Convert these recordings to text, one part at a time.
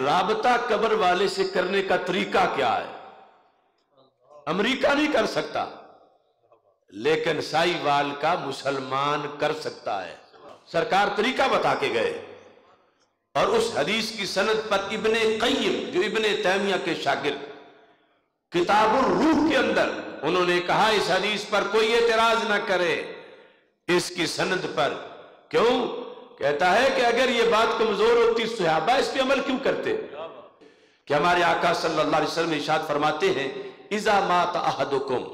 رابطہ قبر والے سے کرنے کا طریقہ کیا ہے؟ امریکہ نہیں کر سکتا، لیکن سائی وال کا مسلمان کر سکتا ہے۔ سرکار طریقہ بتا کے گئے، اور اس حدیث کی سند پر ابن قیم جو ابن تیمیہ کے شاگرد، کتاب الروح کے اندر انہوں نے کہا اس حدیث پر کوئی اعتراض نہ کرے اس کی سند پر۔ کیوں؟ کہتا ہے کہ اگر یہ بات کمزور ہوتی صحابہ اس پہ عمل کیوں کرتے؟ کہ ہمارے آقا صلی اللہ علیہ وسلم ارشاد فرماتے ہیں اذا مات احدکم،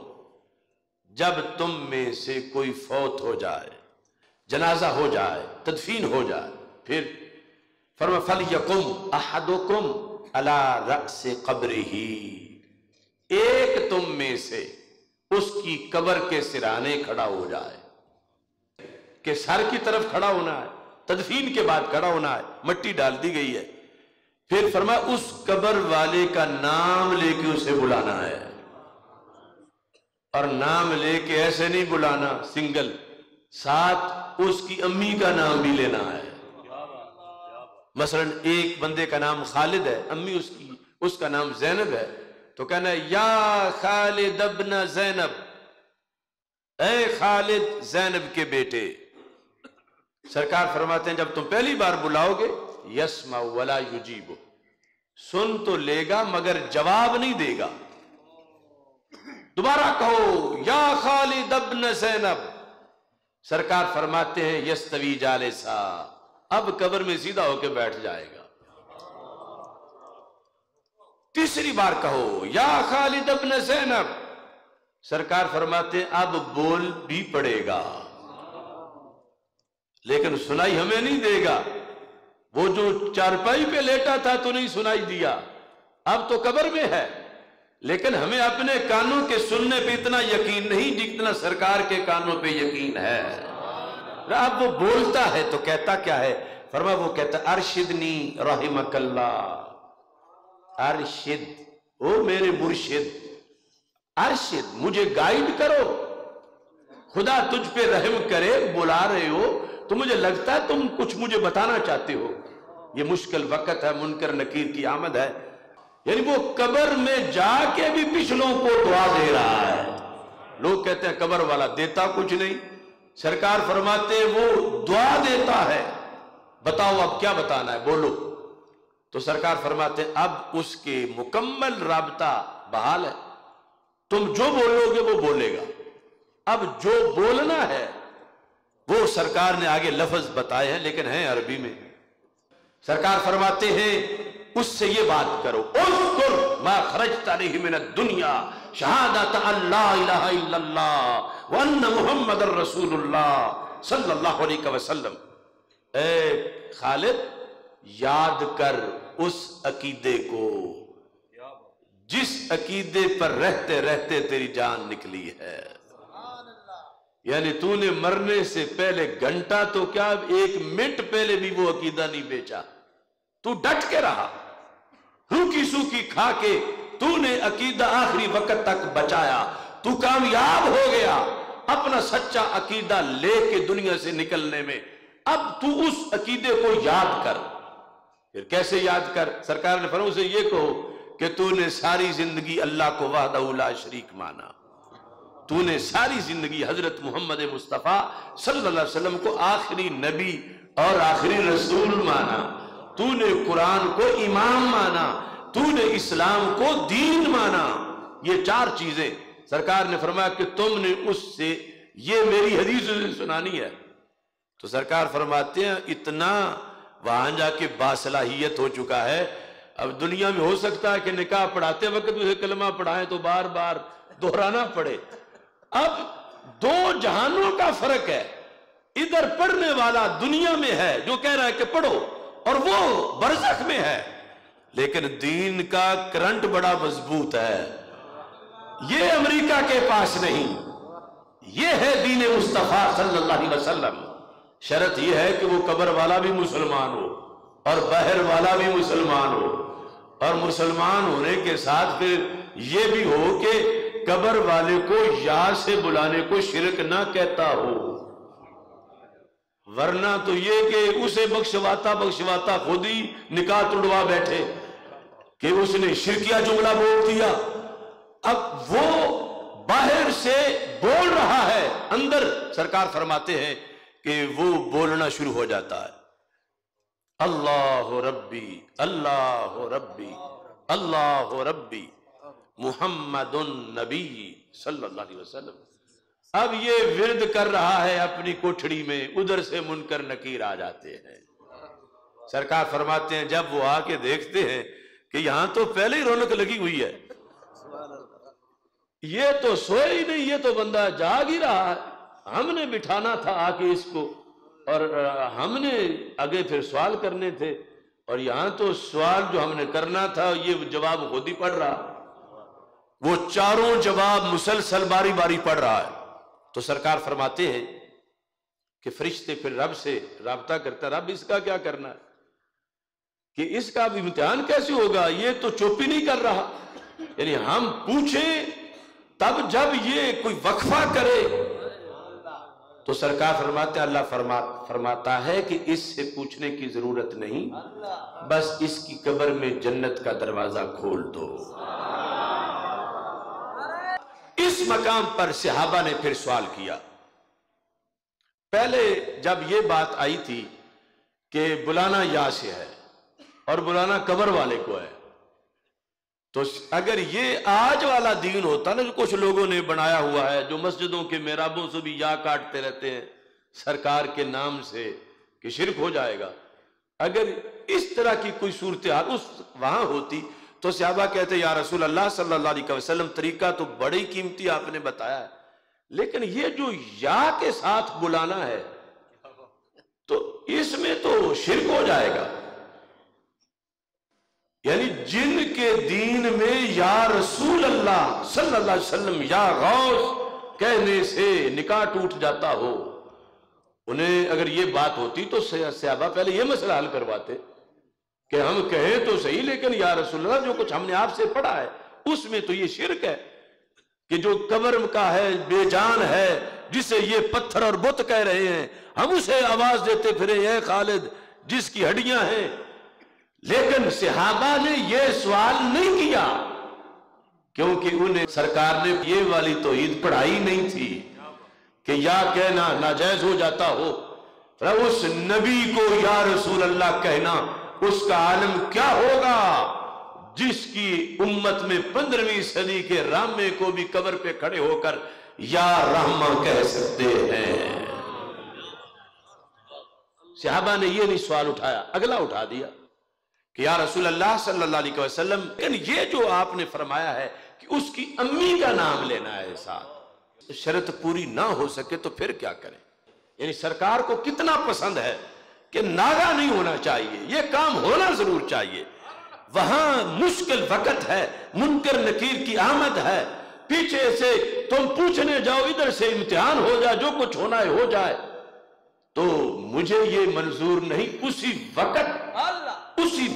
جب تم میں سے کوئی فوت ہو جائے، جنازہ ہو جائے، تدفین ہو جائے، پھر فرما فَلْيَقُمْ أَحَدُكُمْ عَلَى رَأْسِ قَبْرِهِ، ایک تم میں سے اس کی قبر کے سرانے کھڑا ہو جائے، کہ سر کی طرف کھڑا ہونا ہے، تدفین کے بعد کھڑا ہونا ہے، مٹی ڈال دی گئی ہے، پھر فرمایا اس قبر والے کا نام لے کے اسے بلانا ہے، اور نام لے کے ایسے نہیں بلانا سنگل، ساتھ اس کی امی کا نام بھی لینا ہے۔ مثلا ایک بندے کا نام خالد ہے، امی اس کا نام زینب ہے، تو کہنا ہے یا خالد ابن زینب، اے خالد زینب کے بیٹے۔ سرکار فرماتے ہیں جب تم پہلی بار بلاؤ گے یسمع ولا یجیب، سن تو لے گا مگر جواب نہیں دے گا۔ دوبارہ کہو یا خالد ابن زینب، سرکار فرماتے ہیں یستوی جالسا، اب قبر میں سیدھا ہو کے بیٹھ جائے گا۔ تیسری بار کہو یا خالد ابن زینب، سرکار فرماتے ہیں اب بول بھی پڑے گا، لیکن سنائی ہمیں نہیں دے گا۔ وہ جو چارپائی پہ لیٹا تھا تو نہیں سنائی دیا، اب تو قبر میں ہے، لیکن ہمیں اپنے کانوں کے سننے پہ اتنا یقین نہیں جتنا سرکار کے کانوں پہ یقین ہے۔ اب وہ بولتا ہے تو کہتا کیا ہے؟ فرمایا وہ کہتا ارشدنی رحمک اللہ، ارشد، او میرے مرشد، ارشد مجھے گائیڈ کرو، خدا تجھ پہ رحم کرے، بلا رہے ہو تو مجھے لگتا ہے تم کچھ مجھے بتانا چاہتے ہو، یہ مشکل وقت ہے، منکر نکیر کی آمد ہے۔ یعنی وہ قبر میں جا کے بھی پچھلوں کو دعا دے رہا ہے۔ لوگ کہتے ہیں قبر والا دیتا کچھ نہیں، سرکار فرماتے ہیں وہ دعا دیتا ہے، بتاؤ اب کیا بتانا ہے بولو، تو سرکار فرماتے ہیں اب اس کے مکمل رابطہ بحال ہے، تم جو بولو گے وہ بولے گا، اب جو بولنا ہے وہ سرکار نے آگے لفظ بتائے ہیں لیکن ہیں عربی میں۔ سرکار فرماتے ہیں اس سے یہ بات کرو اذکر ما خرجت علیہ من الدنیا شہادت ان لا الہ الا اللہ وان محمد الرسول اللہ صلی اللہ علیہ وسلم۔ اے خالد یاد کر اس عقیدے کو جس عقیدے پر رہتے رہتے تیری جان نکلی ہے، یعنی تو نے مرنے سے پہلے گھنٹہ تو کیا ایک منٹ پہلے بھی وہ عقیدہ نہیں بیچا، تو ڈٹ کے رہا، روکی سوکی کھا کے تو نے عقیدہ آخری وقت تک بچایا، تو کامیاب ہو گیا اپنا سچا عقیدہ لے کے دنیا سے نکلنے میں۔ اب تو اس عقیدے کو یاد کر۔ پھر کیسے یاد کر؟ سرکار نے فرمایا اسے یہ کہو کہ تو نے ساری زندگی اللہ کو وحدہ لا شریک مانا، تو نے ساری زندگی حضرت محمد مصطفیٰ صلی اللہ علیہ وسلم کو آخری نبی اور آخری رسول مانا، تو نے قرآن کو امام مانا، تو نے اسلام کو دین مانا، یہ چار چیزیں سرکار نے فرمایا کہ تم نے اس سے یہ میری حدیث سنانی ہے۔ تو سرکار فرماتے ہیں اتنا وہاں جا کے باصلاحیت ہو چکا ہے، اب دنیا میں ہو سکتا ہے کہ نکاح پڑھاتے وقت اسے کلمہ پڑھائیں تو بار بار دہرانا پڑے۔ اب دو جہانوں کا فرق ہے، ادھر پڑھنے والا دنیا میں ہے جو کہہ رہا ہے کہ پڑھو، اور وہ برزخ میں ہے، لیکن دین کا کرنٹ بڑا مضبوط ہے، یہ امریکہ کے پاس نہیں، یہ ہے دین مصطفیٰ صلی اللہ علیہ وسلم۔ شرط یہ ہے کہ وہ قبر والا بھی مسلمان ہو اور باہر والا بھی مسلمان ہو، اور مسلمان ہونے کے ساتھ پھر یہ بھی ہو کہ قبر والے کو یا سے بلانے کو شرک نہ کہتا ہو، ورنہ تو یہ کہ اسے بخشواتا خود ہی نکاح توڑوا بیٹھے کہ اس نے شرکیہ جملہ بول دیا، اب وہ باہر سے بول رہا ہے، اندر سرکار فرماتے ہیں کہ وہ بولنا شروع ہو جاتا ہے، اللہ ربی اللہ ربی اللہ ربی محمد النبی صلی اللہ علیہ وسلم۔ اب یہ ورد کر رہا ہے اپنی کوٹھڑی میں، ادھر سے منکر نکیر آ جاتے ہیں۔ سرکار فرماتے ہیں جب وہ آ کے دیکھتے ہیں کہ یہاں تو پہلے ہی رونق لگی ہوئی ہے، یہ تو سوئے ہی نہیں، یہ تو بندہ جاگ ہی رہا ہے، ہم نے بٹھانا تھا آ کے اس کو، اور ہم نے آگے پھر سوال کرنے تھے، اور یہاں تو سوال جو ہم نے کرنا تھا یہ جواب خود ہی پڑھ رہا، وہ چاروں جواب مسلسل باری باری پڑھ رہا ہے۔ تو سرکار فرماتے ہیں کہ فرشتے پھر رب سے رابطہ کرتا، رب اس کا کیا کرنا ہے، کہ اس کا بھی امتحان کیسے ہوگا، یہ تو چپ ہی نہیں کر رہا، یعنی ہم پوچھیں تب جب یہ کوئی وقفہ کرے تو سرکار فرماتے ہیں، اللہ فرماتا ہے کہ اس سے پوچھنے کی ضرورت نہیں، بس اس کی قبر میں جنت کا دروازہ کھول دو۔ اس مقام پر صحابہ نے پھر سوال کیا۔ پہلے جب یہ بات آئی تھی کہ بلانا یا سے ہے اور بلانا قبر والے کو ہے، تو اگر یہ آج والا دین ہوتا نا جو کچھ لوگوں نے بنایا ہوا ہے، جو مسجدوں کے محرابوں سے بھی یا کاٹتے رہتے ہیں سرکار کے نام سے کہ شرک ہو جائے گا، اگر اس طرح کی کوئی صورتحال وہاں ہوتی تو صحابہ کہتے یا رسول اللہ صلی اللہ علیہ وسلم طریقہ تو بڑی قیمتی آپ نے بتایا ہے، لیکن یہ جو یا کے ساتھ بلانا ہے تو اس میں تو شرک ہو جائے گا، یعنی جن کے دین میں یا رسول اللہ صلی اللہ علیہ وسلم یا غوث کہنے سے نکاح ٹوٹ جاتا ہو، انہیں اگر یہ بات ہوتی تو صحابہ پہلے یہ مسئلہ حل کرواتے کہ ہم کہیں تو صحیح لیکن یا رسول اللہ جو کچھ ہم نے آپ سے پڑھا ہے اس میں تو یہ شرک ہے کہ جو قبر کا ہے بے جان ہے جسے یہ پتھر اور بت کہہ رہے ہیں، ہم اسے آواز دیتے پھرے اے خالد جس کی ہڈیاں ہیں۔ لیکن صحابہ نے یہ سوال نہیں کیا کیونکہ انہیں سرکار نے یہ والی توحید پڑھائی نہیں تھی کہ یا کہنا ناجائز ہو جاتا ہو، اس نبی کو یا رسول اللہ کہنا اس کا عالم کیا ہوگا جس کی امت میں 15ویں صدی کے رامے کو بھی قبر پہ کھڑے ہو کر یا رحمہ کہہ سکتے ہیں۔ صحابہ نے یہ نہیں سوال اٹھایا، اگلا اٹھا دیا کہ یا رسول اللہ صلی اللہ علیہ وسلم لیکن یہ جو آپ نے فرمایا ہے کہ اس کی امی کا نام لینا ہے ساتھ، شرط پوری نہ ہو سکے تو پھر کیا کریں؟ یعنی سرکار کو کتنا پسند ہے کہ ناغہ نہیں ہونا چاہیے، یہ کام ہونا ضرور چاہیے، وہاں مشکل وقت ہے، منکر نکیر کی آمد ہے، پیچھے سے تم پوچھنے جاؤ ادھر سے امتحان ہو جائے، جو کچھ ہونا ہے ہو جائے، تو مجھے یہ منظور نہیں، اسی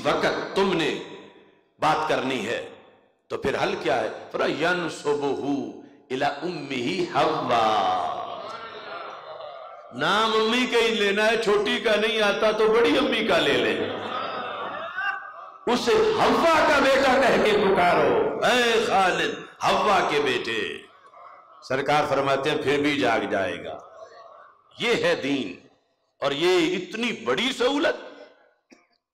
وقت تم نے بات کرنی ہے۔ تو پھر حل کیا ہے؟ فَيَنْسُبُهُ إِلَىٰ أُمِّهِ حَوَّا، نام امی کا ہی لینا ہے، چھوٹی کا نہیں آتا تو بڑی امی کا لے لیں، اسے حوا کا بیٹا کہہ کے پکارو، اے خالد حوا کے بیٹے۔ سرکار فرماتے ہیں پھر بھی جاگ جائے گا۔ یہ ہے دین، اور یہ اتنی بڑی سہولت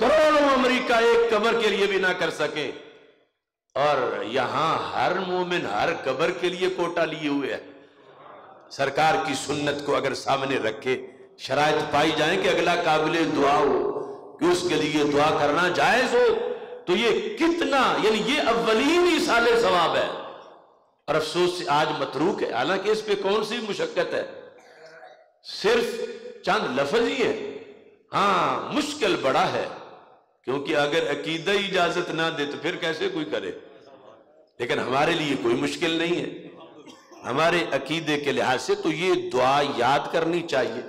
کروڑوں امریکہ ایک قبر کے لیے بھی نہ کر سکے، اور یہاں ہر مومن ہر قبر کے لیے کوٹا لیے ہوئے ہے۔ سرکار کی سنت کو اگر سامنے رکھے، شرائط پائی جائیں کہ اگلا قابل دعا ہو کہ اس کے لیے دعا کرنا جائز ہو، تو یہ کتنا، یعنی یہ اولین ایصال ثواب ہے، اور افسوس سے آج متروک ہے، حالانکہ اس پہ کون سی مشقت ہے، صرف چند لفظ ہی ہے۔ ہاں مشکل بڑا ہے، کیونکہ اگر عقیدہ اجازت نہ دے تو پھر کیسے کوئی کرے، لیکن ہمارے لیے کوئی مشکل نہیں ہے، ہمارے عقیدے کے لحاظ سے تو یہ دعا یاد کرنی چاہیے۔